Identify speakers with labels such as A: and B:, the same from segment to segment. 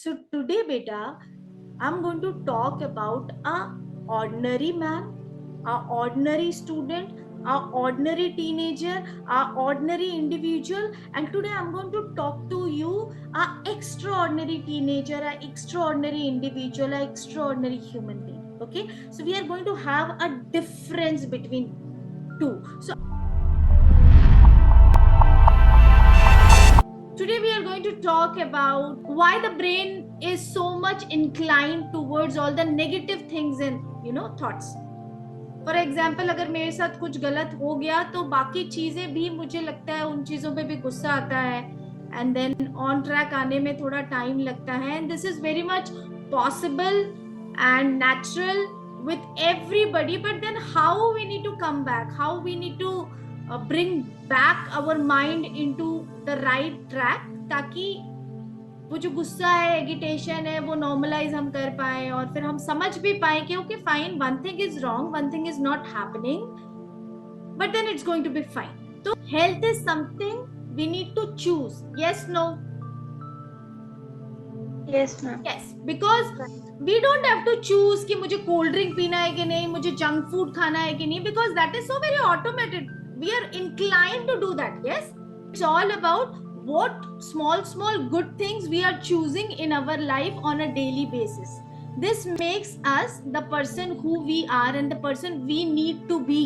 A: So today, beta, I'm going to talk about a ordinary man, a ordinary student, a ordinary teenager, a ordinary individual, and today I'm going to talk to you a extraordinary teenager, a extraordinary individual, a extraordinary human being. Okay, so we are going to have a difference between two. So today we are going to talk about why the brain is so much inclined towards all the negative things and thoughts. For example अगर मेरे साथ कुछ गलत हो गया तो बाकी चीजें भी मुझे लगता है उन चीजों पे भी गुस्सा आता है एंड देन ऑन ट्रैक आने में थोड़ा टाइम लगता है and this is very much possible and natural with everybody, but then how we need to come back, how we need to bring back our mind into the right track ताकि वो जो गुस्सा है, agitation है, वो normalise हम कर पाए और फिर हम समझ भी पाए कि okay fine, one thing is wrong, one thing is not happening, but then it's going to be fine. तो health is something we need to choose. Yes, no?
B: Yes, ma'am.
A: Yes, because we don't have to choose कि मुझे cold drink पीना है कि नहीं, मुझे junk food खाना है कि नहीं, because that is so very automated. We are inclined to do that. Yes, it's all about what small good things we are choosing in our life on a daily basis. This makes us the person who we are and the person we need to be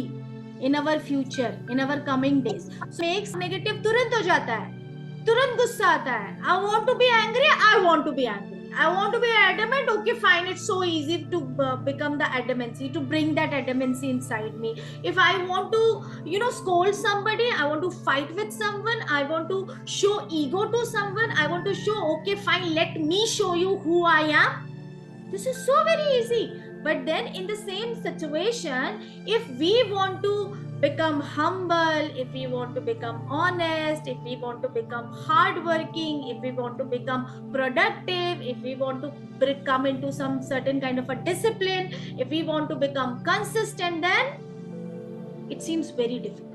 A: in our future, in our coming days. So makes negative तुरंत हो जाता है, तुरंत गुस्सा आता है. I want to be angry, I want to be angry. I want to be adamant. Okay, fine. It's so easy to become the adamancy, to bring that adamancy inside me. If I want to, scold somebody, I want to fight with someone, I want to show ego to someone, I want to show, okay, fine, let me show you who I am. This is so very easy. But then in the same situation, if we want to become humble, if we want to become honest, if we want to become hardworking, if we want to become productive, if we want to come into some certain kind of a discipline, if we want to become consistent, then it seems very difficult.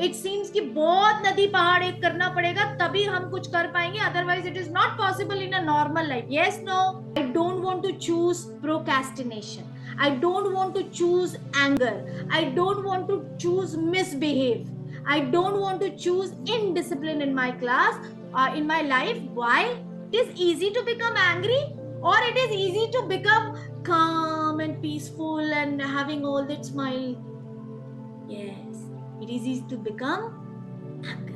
A: It seems कि बहुत नदी पहाड़ एक करना पड़ेगा तभी हम कुछ कर पाएंगे, otherwise it is not possible in a normal life. Yes, no? I don't want to choose procrastination. I don't want to choose anger. I don't want to choose misbehave. I don't want to choose indiscipline in my class, in my life. Why? It is easy to become angry, or it is easy to become calm and peaceful and having all that smile. Yes, it is easy to become angry.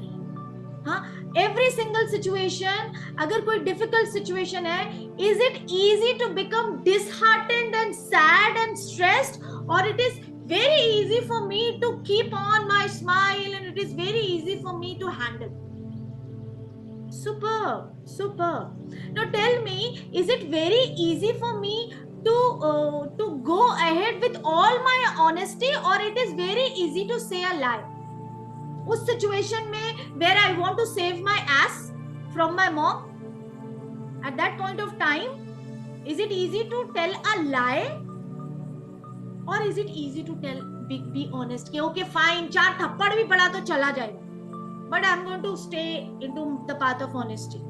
A: Every single situation, अगर कोई difficult situation है, is it easy to become disheartened and sad and stressed, or it is very easy for me to keep on my smile and it is very easy for me to handle? Superb. Now tell me, is it very easy for me to go ahead with all my honesty, or it is very easy to say a lie? उस situation में where I want to save my ass from my mom, at that point of time, is it easy to tell a lie, or is it easy to be honest कि okay fine, 4 थप्पड़ भी पड़ा तो चला जाएगा, but I'm going to stay into the path of honesty?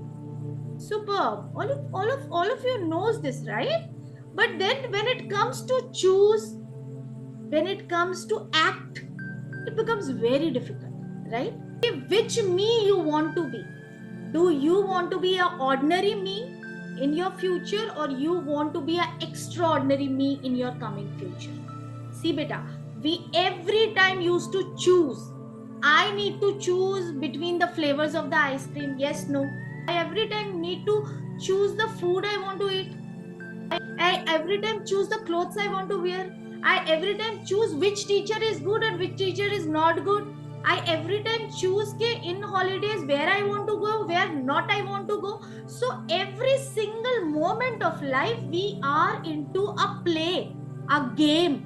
A: Superb. All of you knows this, right? But then when it comes to choose, when it comes to act, it becomes very difficult, right? Which me you want to be? Do you want to be an ordinary me in your future, or you want to be an extraordinary me in your coming future? See beta, we every time used to choose. I need to choose between the flavors of the ice cream. Yes, no? I every time need to choose the food I want to eat. I every time choose the clothes I want to wear. I every time choose which teacher is good and which teacher is not good. I every time choose ke in holidays where I want to go, where not I want to go. So every single moment of life we are into a play, a game,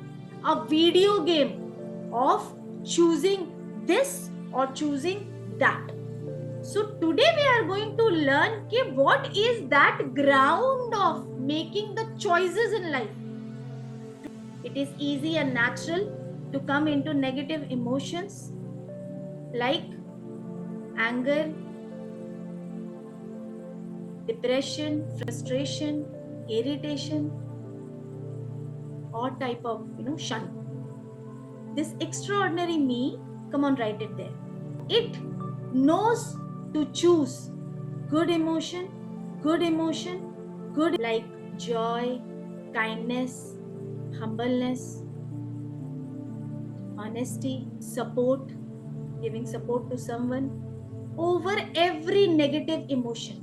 A: a video game of choosing this or choosing that. So today we are going to learn ke what is that ground of making the choices in life. It is easy and natural to come into negative emotions like anger, depression, frustration, irritation, or type of, shun. This extraordinary me, come on, write it there. It knows to choose good emotion, good like joy, kindness, humbleness, honesty, support, giving support to someone over every negative emotion.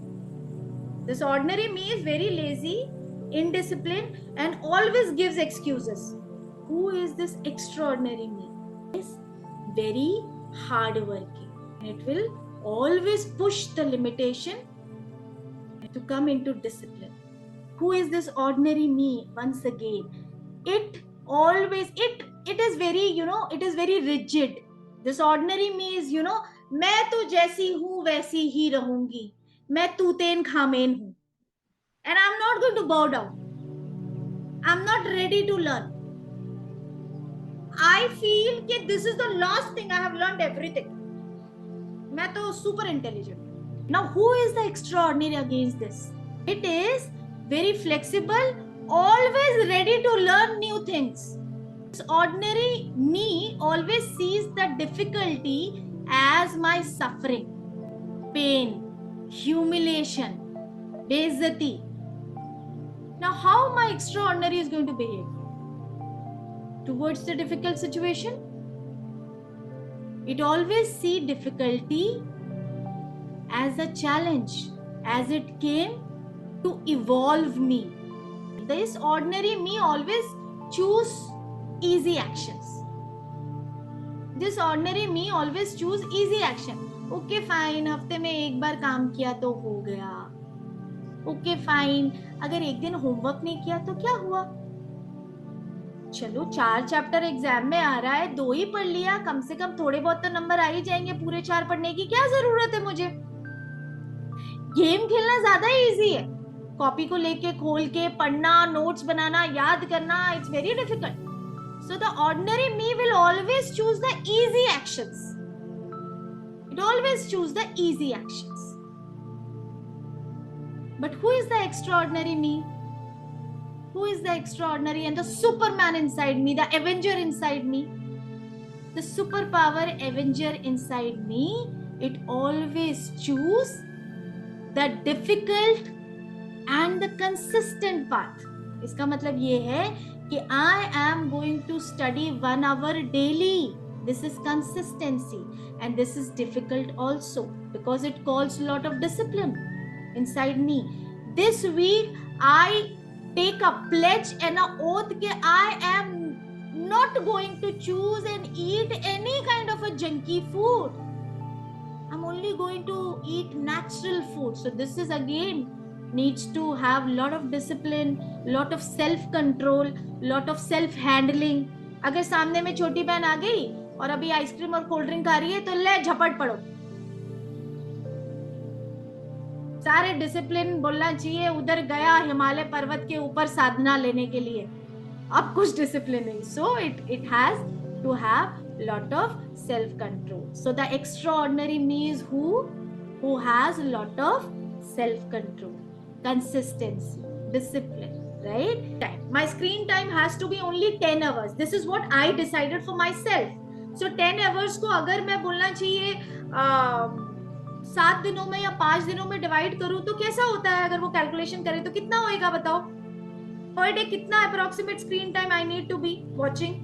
A: This ordinary me is very lazy, indisciplined, and always gives excuses. Who is this extraordinary me? Is very hardworking. It will always push the limitation to come into discipline. Who is this ordinary me? Once again, it is very, it is very rigid. This ordinary me is, मैं तो जैसी हूं वैसी ही रहूंगी, मैं तूतेन खामेन हूं, and I'm not going to bow down. I'm not ready to learn. I feel that this is the last thing I have learned everything. मैं तो super intelligent. Now, who is the extraordinary against this? It is very flexible, always ready to learn new things. This ordinary me always sees the difficulty as my suffering, pain, humiliation, beizati. Now, how my extraordinary is going to behave towards the difficult situation? It always sees difficulty as a challenge, as it came to evolve me. This ordinary me always choose easy actions. This ordinary me always choose easy action. Okay, fine, हफ्ते में एक बार काम किया तो हो गया. Okay, fine, अगर एक दिन होमवर्क नहीं किया तो क्या हुआ? चलो 4 चैप्टर एग्जाम में आ रहा है, 2 ही पढ़ लिया, कम से कम थोड़े बहुत तो नंबर आ ही जाएंगे. पूरे 4 पढ़ने की क्या जरूरत है मुझे? गेम खेलना ज्यादा इजी है. कॉपी को लेके खोल के पढ़ना, नोट्स बनाना, याद करना, it's very difficult. So the ordinary me will always choose the easy actions. It always choose the easy actions. But who is the extraordinary me? Who is the extraordinary and the Superman inside me, the Avenger inside me? The superpower Avenger inside me, it always choose the difficult and the consistent path. इसका मतलब ये है कि I am going to study 1 hour daily. This is consistency, and this is difficult also because it calls a lot of discipline inside me. This week I take a pledge and an oath that I am not going to choose and eat any kind of a junky food. I'm only going to eat natural food. So this is again needs to have lot of discipline, lot of self control, lot of self handling. अगर सामने में छोटी बहन आ गई और अभी ice cream और cold drink खा रही है तो ले झपट पड़ो. सारे डिसिप्लिन बोलना चाहिए. उधर गया हिमालय पर्वत के ऊपर साधना लेने के लिए, अब कुछ डिसिप्लिन नहीं. So it has to have lot of self control. So the extraordinary me is who has a lot of self control, consistency, discipline, right? My screen time has to be only 10 hours. This is what I decided for myself. So 10 hours को अगर मैं बोलना चाहिए 7 दिनों में या 5 दिनों में डिवाइड करूं तो कैसा होता है? अगर वो कैलकुलेशन करें तो कितना होएगा बताओ? पर डे कितना approximate screen time I need to be watching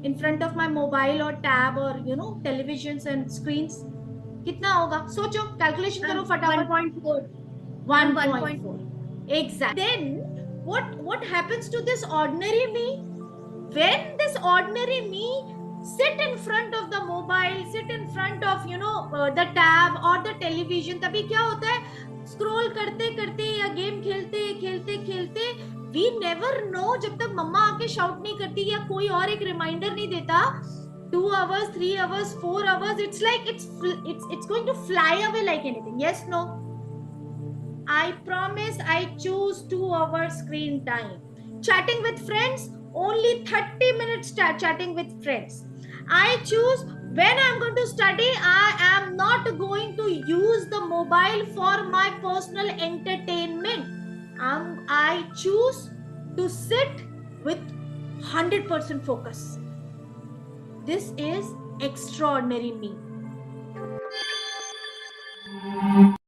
A: in front of my mobile or tab or televisions and screens? कितना होगा? सोचो, कैलकुलेशन करो फटाफट. 1.4. Exactly. Then what happens to this ordinary me? When this ordinary me sit in front of the mobile, sit in front of the tab or the television, तभी क्या होता है? Scroll करते करते या गेम खेलते खेलते खेलते we never know, जब तक मम्मा आके शाउट नहीं करती या कोई और एक रिमाइंडर नहीं देता, 2 hours, 3 hours, 4 hours, it's like it's going to fly away like anything. Yes, no? I promise I choose 2 hours screen time. Chatting with friends, only 30 minutes chatting with friends. I choose When I'm going to study, I am not going to use the mobile for my personal entertainment. I choose to sit with 100% focus. This is extraordinary me.